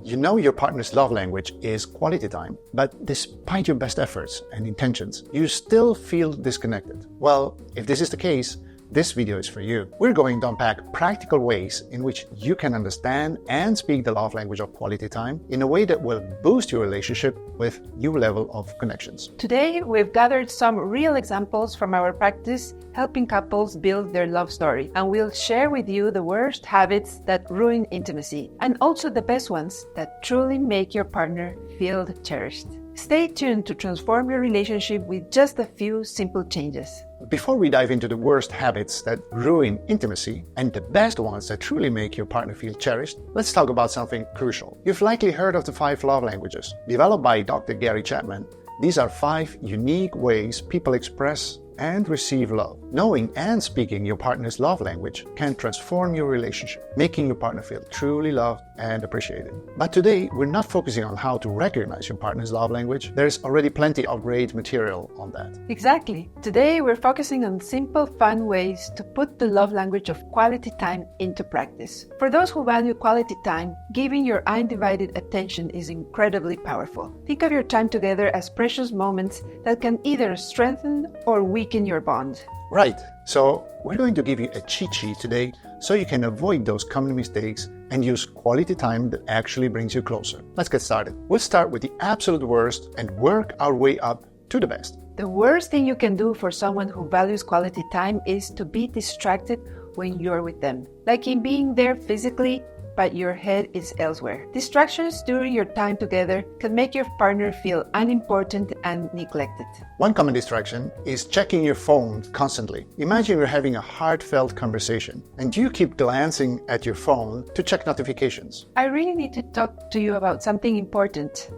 You know your partner's love language is quality time, but despite your best efforts and intentions, you still feel disconnected. Well, if this is the case, this video is for you. We're going to unpack practical ways in which you can understand and speak the love language of quality time in a way that will boost your relationship with new level of connections. Today, we've gathered some real examples from our practice helping couples build their love story, and we'll share with you the worst habits that ruin intimacy and also the best ones that truly make your partner feel cherished. Stay tuned to transform your relationship with just a few simple changes. Before we dive into the worst habits that ruin intimacy and the best ones that truly make your partner feel cherished, let's talk about something crucial. You've likely heard of the 5 love languages. Developed by Dr. Gary Chapman, these are 5 unique ways people express and receive love. Knowing and speaking your partner's love language can transform your relationship, making your partner feel truly loved and appreciated. But today, we're not focusing on how to recognize your partner's love language. There's already plenty of great material on that. Exactly. Today, we're focusing on simple, fun ways to put the love language of quality time into practice. For those who value quality time, giving your undivided attention is incredibly powerful. Think of your time together as precious moments that can either strengthen or weaken your bond. Right. So we're going to give you a cheat sheet today so you can avoid those common mistakes and use quality time that actually brings you closer. Let's get started. We'll start with the absolute worst and work our way up to the best. The worst thing you can do for someone who values quality time is to be distracted when you're with them, like in being there physically, but your head is elsewhere. Distractions during your time together can make your partner feel unimportant and neglected. One common distraction is checking your phone constantly. Imagine you're having a heartfelt conversation and you keep glancing at your phone to check notifications. I really need to talk to you about something important.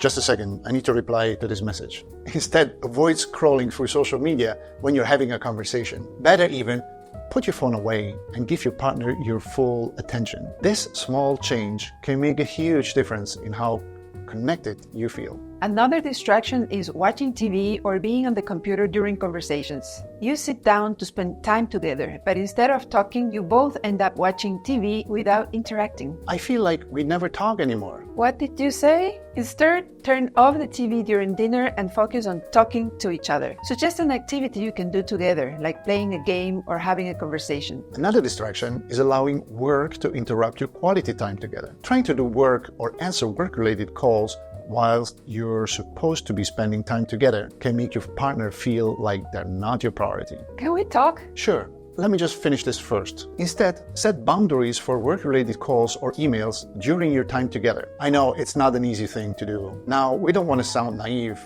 Just a second, I need to reply to this message. Instead, avoid scrolling through social media when you're having a conversation. Better even, put your phone away and give your partner your full attention. This small change can make a huge difference in how connected you feel. Another distraction is watching TV or being on the computer during conversations. You sit down to spend time together, but instead of talking, you both end up watching TV without interacting. I feel like we never talk anymore. What did you say? Instead, turn off the TV during dinner and focus on talking to each other. Suggest an activity you can do together, like playing a game or having a conversation. Another distraction is allowing work to interrupt your quality time together. Trying to do work or answer work-related calls whilst you're supposed to be spending time together can make your partner feel like they're not your priority. Can we talk? Sure. Let me just finish this first. Instead, set boundaries for work-related calls or emails during your time together. I know it's not an easy thing to do. Now, we don't want to sound naive.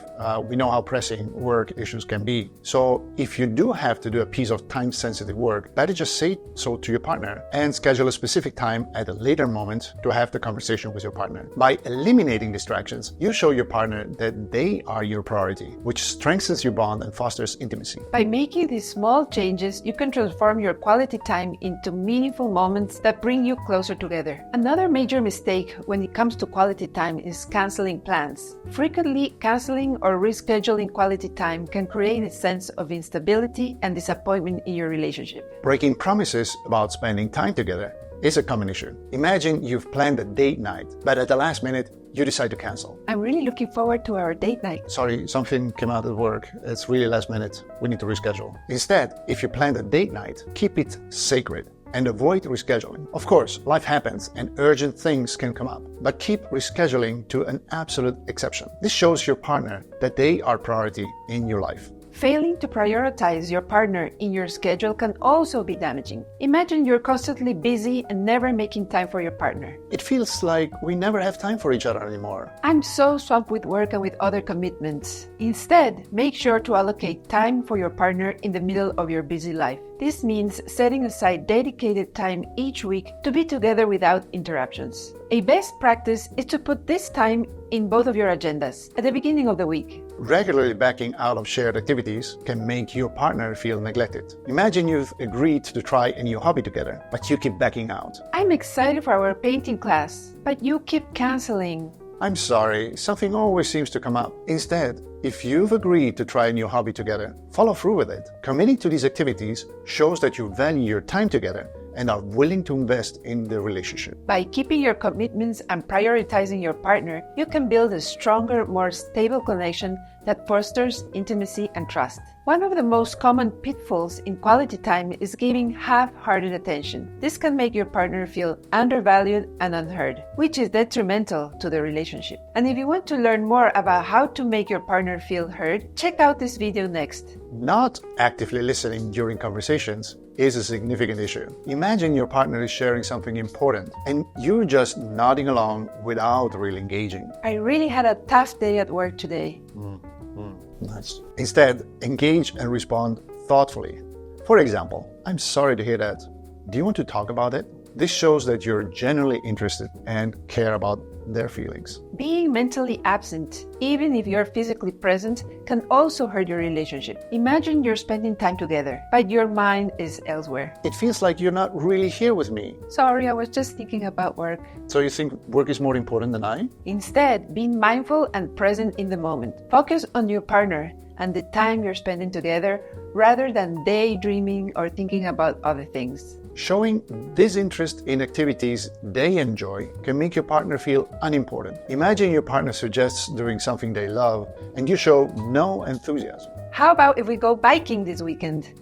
We know how pressing work issues can be. So if you do have to do a piece of time-sensitive work, better just say so to your partner and schedule a specific time at a later moment to have the conversation with your partner. By eliminating distractions, you show your partner that they are your priority, which strengthens your bond and fosters intimacy. By making these small changes, you can transform your quality time into meaningful moments that bring you closer together. Another major mistake when it comes to quality time is canceling plans. Frequently canceling or rescheduling quality time can create a sense of instability and disappointment in your relationship. Breaking promises about spending time together is a common issue. Imagine you've planned a date night, but at the last minute, you decide to cancel. I'm really looking forward to our date night. Sorry, something came out at work. It's really last minute. We need to reschedule. Instead, if you planned a date night, keep it sacred and avoid rescheduling. Of course, life happens and urgent things can come up, but keep rescheduling to an absolute exception. This shows your partner that they are priority in your life. Failing to prioritize your partner in your schedule can also be damaging. Imagine you're constantly busy and never making time for your partner. It feels like we never have time for each other anymore. I'm so swamped with work and with other commitments. Instead, make sure to allocate time for your partner in the middle of your busy life. This means setting aside dedicated time each week to be together without interruptions. A best practice is to put this time in both of your agendas at the beginning of the week. Regularly backing out of shared activities can make your partner feel neglected. Imagine you've agreed to try a new hobby together, but you keep backing out. I'm excited for our painting class, but you keep canceling. I'm sorry, something always seems to come up. Instead, if you've agreed to try a new hobby together, follow through with it. Committing to these activities shows that you value your time together and are willing to invest in the relationship. By keeping your commitments and prioritizing your partner, you can build a stronger, more stable connection that fosters intimacy and trust. One of the most common pitfalls in quality time is giving half-hearted attention. This can make your partner feel undervalued and unheard, which is detrimental to the relationship. And if you want to learn more about how to make your partner feel heard, check out this video next. Not actively listening during conversations is a significant issue. Imagine your partner is sharing something important and you're just nodding along without really engaging. I really had a tough day at work today. Nice. Instead, engage and respond thoughtfully. For example, I'm sorry to hear that. Do you want to talk about it? This shows that you're genuinely interested and care about their feelings. Being mentally absent, even if you're physically present, can also hurt your relationship. Imagine you're spending time together, but your mind is elsewhere. It feels like you're not really here with me. Sorry, I was just thinking about work. So you think work is more important than I? Instead, being mindful and present in the moment. Focus on your partner and the time you're spending together rather than daydreaming or thinking about other things. Showing disinterest in activities they enjoy can make your partner feel unimportant. Imagine your partner suggests doing something they love and you show no enthusiasm. How about if we go biking this weekend?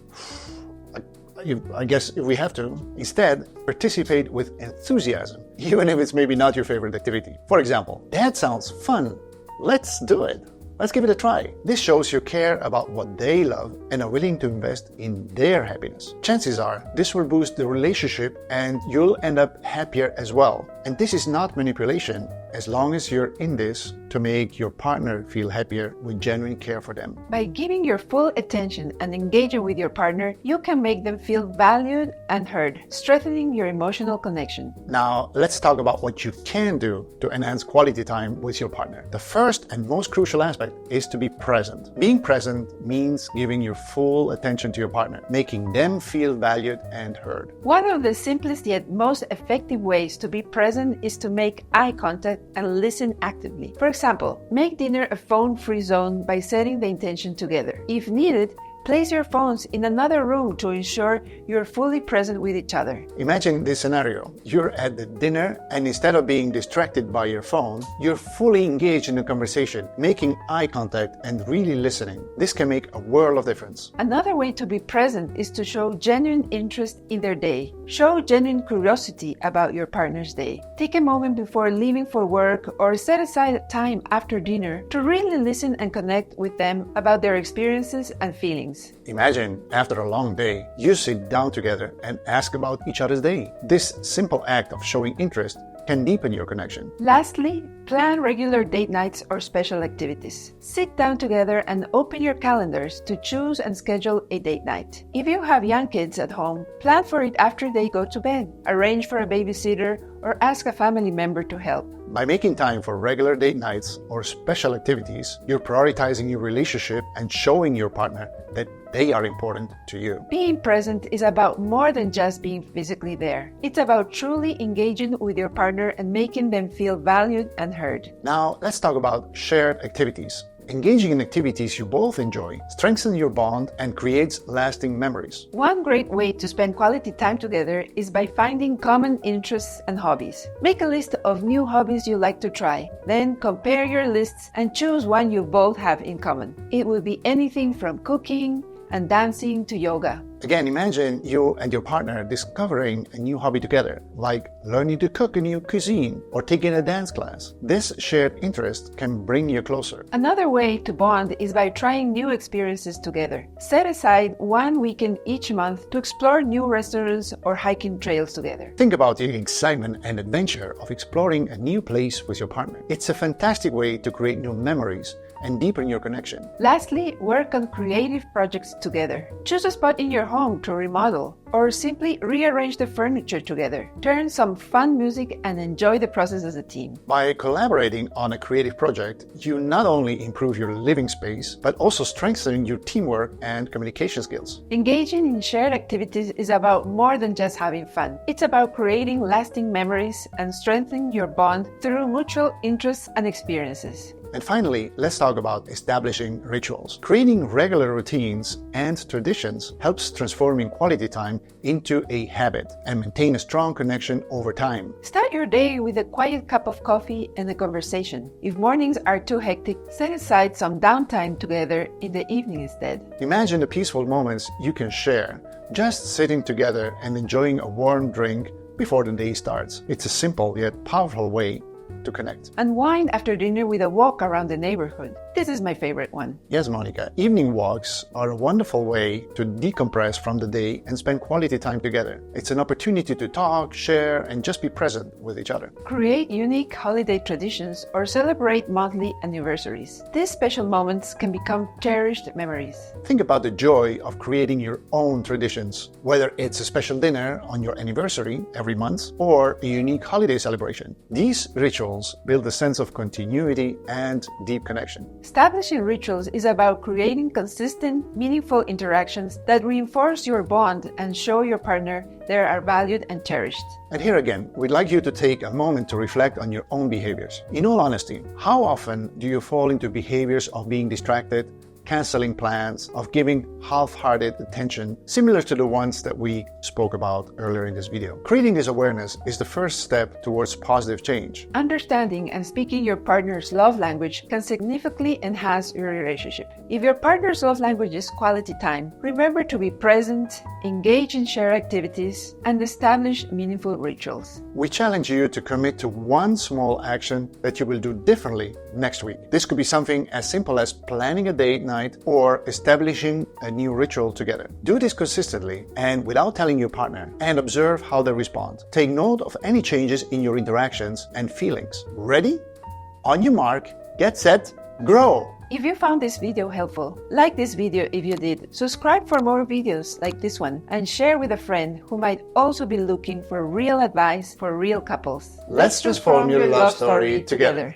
I guess if we have to. Instead, participate with enthusiasm, even if it's maybe not your favorite activity. For example, that sounds fun. Let's do it. Let's give it a try. This shows you care about what they love and are willing to invest in their happiness. Chances are this will boost the relationship and you'll end up happier as well. And this is not manipulation, as long as you're in this to make your partner feel happier with genuine care for them. By giving your full attention and engaging with your partner, you can make them feel valued and heard, strengthening your emotional connection. Now, let's talk about what you can do to enhance quality time with your partner. The first and most crucial aspect is to be present. Being present means giving your full attention to your partner, making them feel valued and heard. One of the simplest yet most effective ways to be present is to make eye contact and listen actively. For example, make dinner a phone-free zone by setting the intention together. If needed, place your phones in another room to ensure you're fully present with each other. Imagine this scenario. You're at the dinner and instead of being distracted by your phone, you're fully engaged in the conversation, making eye contact and really listening. This can make a world of difference. Another way to be present is to show genuine interest in their day. Show genuine curiosity about your partner's day. Take a moment before leaving for work or set aside time after dinner to really listen and connect with them about their experiences and feelings. Imagine, after a long day, you sit down together and ask about each other's day. This simple act of showing interest can deepen your connection. Lastly, plan regular date nights or special activities. Sit down together and open your calendars to choose and schedule a date night. If you have young kids at home, plan for it after they go to bed. Arrange for a babysitter or ask a family member to help. By making time for regular date nights or special activities, you're prioritizing your relationship and showing your partner that they are important to you. Being present is about more than just being physically there. It's about truly engaging with your partner and making them feel valued and heard. Now, let's talk about shared activities. Engaging in activities you both enjoy strengthens your bond and creates lasting memories. One great way to spend quality time together is by finding common interests and hobbies. Make a list of new hobbies you like to try. Then compare your lists and choose one you both have in common. It will be anything from cooking and dancing to yoga. Again, imagine you and your partner discovering a new hobby together, like learning to cook a new cuisine or taking a dance class. This shared interest can bring you closer. Another way to bond is by trying new experiences together. Set aside one weekend each month to explore new restaurants or hiking trails together. Think about the excitement and adventure of exploring a new place with your partner. It's a fantastic way to create new memories and deepen your connection. Lastly, work on creative projects together. Choose a spot in your home to remodel or simply rearrange the furniture together. Turn some fun music and enjoy the process as a team. By collaborating on a creative project, you not only improve your living space, but also strengthen your teamwork and communication skills. Engaging in shared activities is about more than just having fun. It's about creating lasting memories and strengthening your bond through mutual interests and experiences. And finally, let's talk about establishing rituals. Creating regular routines and traditions helps transforming quality time into a habit and maintain a strong connection over time. Start your day with a quiet cup of coffee and a conversation. If mornings are too hectic, set aside some downtime together in the evening instead. Imagine the peaceful moments you can share, just sitting together and enjoying a warm drink before the day starts. It's a simple yet powerful way to connect. Unwind after dinner with a walk around the neighborhood. This is my favorite one. Yes, Monica, evening walks are a wonderful way to decompress from the day and spend quality time together. It's an opportunity to talk, share, and just be present with each other. Create unique holiday traditions or celebrate monthly anniversaries. These special moments can become cherished memories. Think about the joy of creating your own traditions, whether it's a special dinner on your anniversary every month or a unique holiday celebration. These rituals build a sense of continuity and deep connection. Establishing rituals is about creating consistent, meaningful interactions that reinforce your bond and show your partner they are valued and cherished. And here again, we'd like you to take a moment to reflect on your own behaviors. In all honesty, how often do you fall into behaviors of being distracted, canceling plans, of giving half-hearted attention, similar to the ones that we spoke about earlier in this video? Creating this awareness is the first step towards positive change. Understanding and speaking your partner's love language can significantly enhance your relationship. If your partner's love language is quality time, remember to be present, engage in shared activities, and establish meaningful rituals. We challenge you to commit to one small action that you will do differently next week. This could be something as simple as planning a date night or establishing a new ritual together. Do this consistently and without telling your partner, and observe how they respond. Take note of any changes in your interactions and feelings. Ready? On your mark, get set, grow! If you found this video helpful, like this video if you did, subscribe for more videos like this one, and share with a friend who might also be looking for real advice for real couples. Let's transform your love story together.